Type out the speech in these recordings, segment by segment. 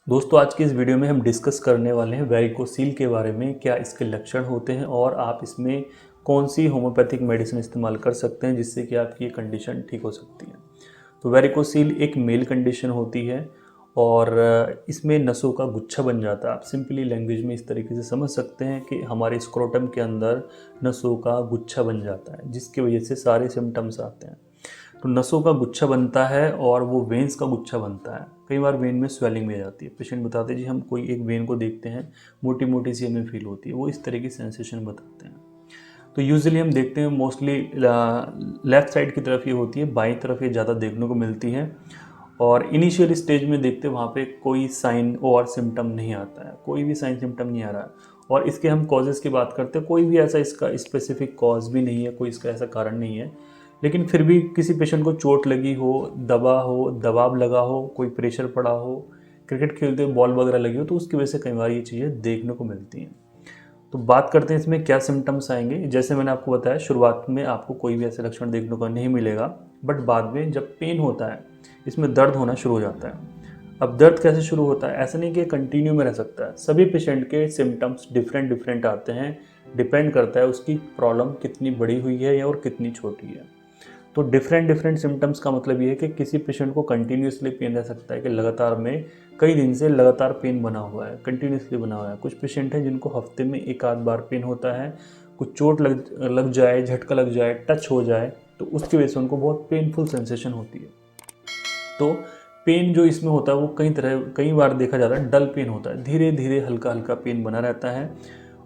दोस्तों आज की इस वीडियो में हम डिस्कस करने वाले हैं वेरिकोसील के बारे में। क्या इसके लक्षण होते हैं और आप इसमें कौन सी होम्योपैथिक मेडिसिन इस्तेमाल कर सकते हैं जिससे कि आपकी ये कंडीशन ठीक हो सकती है। तो वेरिकोसील एक मेल कंडीशन होती है और इसमें नसों का गुच्छा बन जाता है। आप सिंपली लैंग्वेज में इस तरीके से समझ सकते हैं कि हमारे स्क्रोटम के अंदर नसों का गुच्छा बन जाता है जिसकी वजह से सारे सिम्टम्स आते हैं। तो नसों का गुच्छा बनता है और वो वेन्स का गुच्छा बनता है। कई बार वेन में स्वेलिंग भी आ जाती है। पेशेंट बताते हैं जी हम कोई एक वेन को देखते हैं, मोटी मोटी सी हमें फील होती है, वो इस तरह की सेंसेशन बताते हैं। तो यूजुअली हम देखते हैं मोस्टली लेफ़्ट साइड की तरफ ये होती है, बाईं तरफ ये ज़्यादा देखने को मिलती है। और इनिशियल स्टेज में देखते हैं वहाँ पे कोई साइन और सिम्टम नहीं आता है, कोई भी साइन सिम्टम नहीं आ रहा है। और इसके हम कॉजेज़ की बात करते हैं, कोई भी ऐसा इसका स्पेसिफिक कॉज भी नहीं है, कोई इसका ऐसा कारण नहीं है। लेकिन फिर भी किसी पेशेंट को चोट लगी हो, दबाव लगा हो, कोई प्रेशर पड़ा हो, क्रिकेट खेलते हुए बॉल वगैरह लगी हो, तो उसकी वजह से कई बार ये चीज़ें देखने को मिलती हैं। तो बात करते हैं इसमें क्या सिम्टम्स आएंगे। जैसे मैंने आपको बताया शुरुआत में आपको कोई भी ऐसे लक्षण देखने को नहीं मिलेगा, बट बाद में जब पेन होता है इसमें दर्द होना शुरू हो जाता है। अब दर्द कैसे शुरू होता है, ऐसा नहीं कि कंटिन्यू में रह सकता है। सभी पेशेंट के सिम्टम्स डिफरेंट डिफरेंट आते हैं, डिपेंड करता है उसकी प्रॉब्लम कितनी बड़ी हुई है या और कितनी छोटी है। तो डिफरेंट डिफरेंट सिम्टम्स का मतलब ये है कि किसी पेशेंट को कंटिन्यूसली पेन रह सकता है कि लगातार में कई दिन से लगातार पेन बना हुआ है, कंटिन्यूसली बना हुआ है। कुछ पेशेंट हैं जिनको हफ्ते में एक आध बार पेन होता है, कुछ चोट लग जाए, झटका लग जाए, टच हो जाए, तो उसकी वजह से उनको बहुत पेनफुल सेंसेशन होती है। तो पेन जो इसमें होता है वो कई बार देखा जाता है डल पेन होता है, धीरे धीरे हल्का हल्का पेन बना रहता है।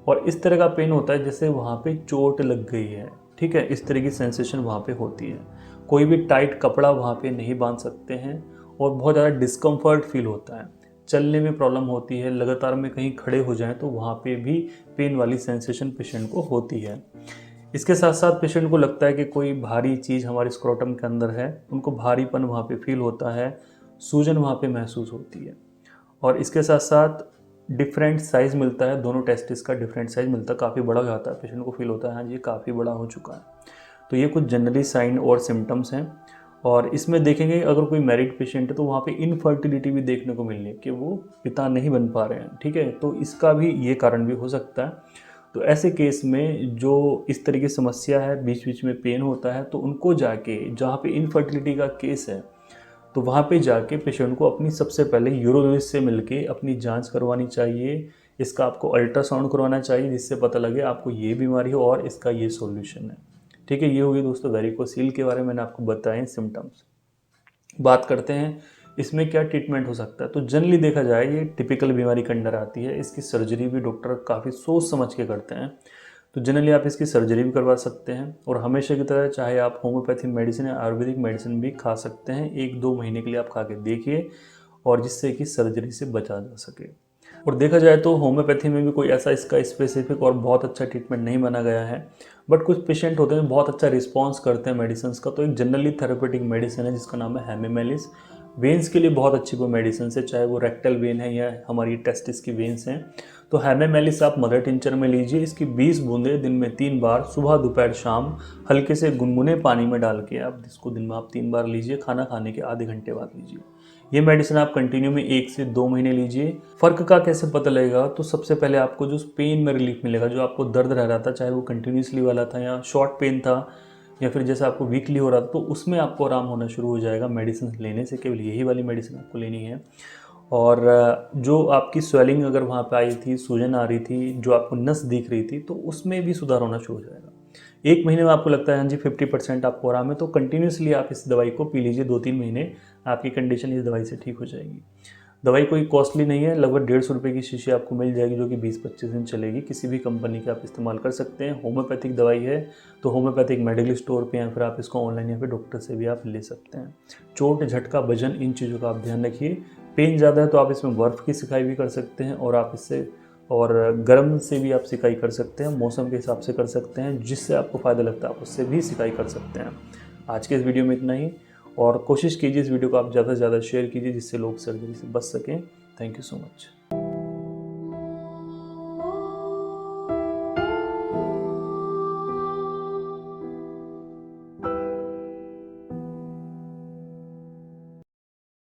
और इस तरह का पेन होता है जैसे वहाँ पे चोट लग गई है, ठीक है, इस तरह की सेंसेशन वहाँ पे होती है। कोई भी टाइट कपड़ा वहाँ पे नहीं बांध सकते हैं और बहुत ज़्यादा डिस्कम्फर्ट फील होता है। चलने में प्रॉब्लम होती है, लगातार में कहीं खड़े हो जाएं तो वहाँ पे भी पेन वाली सेंसेशन पेशेंट को होती है। इसके साथ साथ पेशेंट को लगता है कि कोई भारी चीज़ हमारे स्क्रोटम के अंदर है, उनको भारीपन वहाँ पे फील होता है, सूजन वहाँ पे महसूस होती है। और इसके साथ साथ डिफरेंट साइज़ मिलता है, दोनों टेस्टिस का डिफरेंट साइज़ मिलता है, काफ़ी बड़ा हो जाता है, पेशेंट को फील होता है हाँ जी काफ़ी बड़ा हो चुका है। तो ये कुछ जनरली साइन और सिम्टम्स हैं। और इसमें देखेंगे अगर कोई मैरिड पेशेंट है तो वहाँ पे इनफर्टिलिटी भी देखने को मिलनी है कि वो पिता नहीं बन पा रहे हैं, ठीक है, तो इसका भी ये कारण भी हो सकता है। तो ऐसे केस में जो इस तरह की समस्या है, बीच बीच में पेन होता है, तो उनको जाके जहाँ पे इनफर्टिलिटी का केस है तो वहाँ पे जाके पेशेंट को अपनी सबसे पहले यूरोलॉजिस्ट से मिलके अपनी जांच करवानी चाहिए। इसका आपको अल्ट्रासाउंड करवाना चाहिए जिससे पता लगे आपको ये बीमारी हो और इसका ये सॉल्यूशन है। ठीक है, ये हो गई दोस्तों वेरिकोसील के बारे में मैंने आपको बताए सिम्टम्स। बात करते हैं इसमें क्या ट्रीटमेंट हो सकता है। तो जनरली देखा जाए ये टिपिकल बीमारी के अंडर आती है, इसकी सर्जरी भी डॉक्टर काफ़ी सोच समझ के करते हैं। तो जनरली आप इसकी सर्जरी भी करवा सकते हैं और हमेशा की तरह चाहे आप होम्योपैथिक मेडिसिन या आयुर्वेदिक मेडिसिन भी खा सकते हैं, 1-2 महीने के लिए आप खा के देखिए और जिससे कि सर्जरी से बचा जा सके। और देखा जाए तो होम्योपैथी में भी कोई ऐसा इसका स्पेसिफिक और बहुत अच्छा ट्रीटमेंट नहीं माना गया है, बट कुछ पेशेंट होते हैं बहुत अच्छा रिस्पॉन्स करते हैं मेडिसिन का। तो एक जनरली थेरेपेटिक मेडिसिन है जिसका नाम है हेमीमेलिस। वेन्स के लिए बहुत अच्छी वो मेडिसिन है, चाहे वो रेक्टल वेन है या हमारी टेस्टिस की वेन्स हैं। तो हेमीमेलिस आप मदर टिंचर में लीजिए, इसकी 20 बूंदें दिन में 3 बार सुबह दोपहर शाम हल्के से गुनगुने पानी में डाल के आप इसको दिन में आप 3 बार लीजिए, खाना खाने के आधे घंटे बाद लीजिए। ये मेडिसिन आप कंटिन्यू में 1 से 2 महीने लीजिए। फ़र्क का कैसे पता लगेगा, तो सबसे पहले आपको जो पेन में रिलीफ मिलेगा, जो आपको दर्द रह रहा था, चाहे वो कंटिन्यूसली वाला था या शॉर्ट पेन था या फिर जैसे आपको वीकली हो रहा था, तो उसमें आपको आराम होना शुरू हो जाएगा मेडिसिन लेने से। केवल यही वाली मेडिसिन आपको लेनी है। और जो आपकी स्वेलिंग अगर वहाँ पे आई थी, सूजन आ रही थी, जो आपको नस दिख रही थी, तो उसमें भी सुधार होना शुरू हो जाएगा। 1 महीने में आपको लगता है हाँ जी 50% आपको आराम है, तो कंटिन्यूसली आप इस दवाई को पी लीजिए 2-3 महीने, आपकी कंडीशन इस दवाई से ठीक हो जाएगी। दवाई कोई कॉस्टली नहीं है, लगभग 150 रुपये की शीशी आपको मिल जाएगी जो कि 20-25 दिन चलेगी। किसी भी कंपनी की आप इस्तेमाल कर सकते हैं। होम्योपैथिक दवाई है तो होम्योपैथिक मेडिकल स्टोर पे या फिर आप इसको ऑनलाइन या फिर डॉक्टर से भी आप ले सकते हैं। चोट, झटका, वजन, इन चीज़ों का आप ध्यान रखिए। पेन ज़्यादा है तो आप इसमें बर्फ़ की सिकाई भी कर सकते हैं और आप इससे और गर्म से भी आप सिकाई कर सकते हैं, मौसम के हिसाब से कर सकते हैं, जिससे आपको फ़ायदा लगता है आप उससे भी सिकाई कर सकते हैं। आज के इस वीडियो में इतना ही, और कोशिश कीजिए इस वीडियो को आप ज़्यादा से ज़्यादा शेयर कीजिए जिससे लोग सर्जरी से बच सकें। Thank you so much.